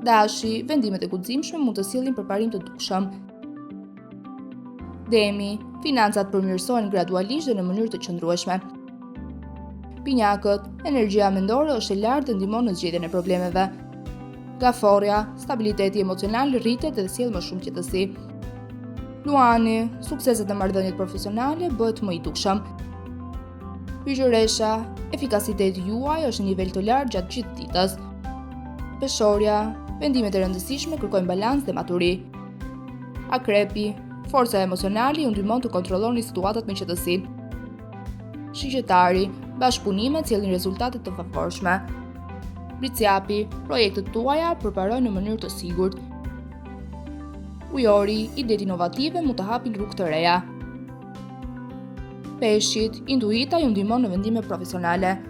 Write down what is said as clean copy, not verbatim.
Dashi, vendimet e guximshme mund të sillin përparim të dukshëm. Demi, financat përmirësohen gradualisht dhe në mënyrë të qëndrueshme. Pinjakët, energjia mendore është e lartë dhe ndihmon në zgjedhjen e problemeve. Gaforja, stabiliteti emocional rritet dhe sjell më shumë qetësi. Luani, sukseset e marrëdhëniet profesionale bëhet më i dukshëm. Ygjëresha, efikasiteti juaj është në nivel të lartë gjatë gjithë ditës. Peshorja, vendimet e rëndësishme kërkojnë balancë dhe maturi. Akrepi, forca emocionale ju ndihmon të kontrolloni situatat me qetësi. Shigjetari, bashkëpunimet sjellin rezultate të favorshme. Briciapi, projektet tuaja përparojnë në mënyrë të sigurt. Ujori, idetë inovative mund të hapin rrugë të reja. Peshqit, intuita ju ndihmon në vendime profesionale.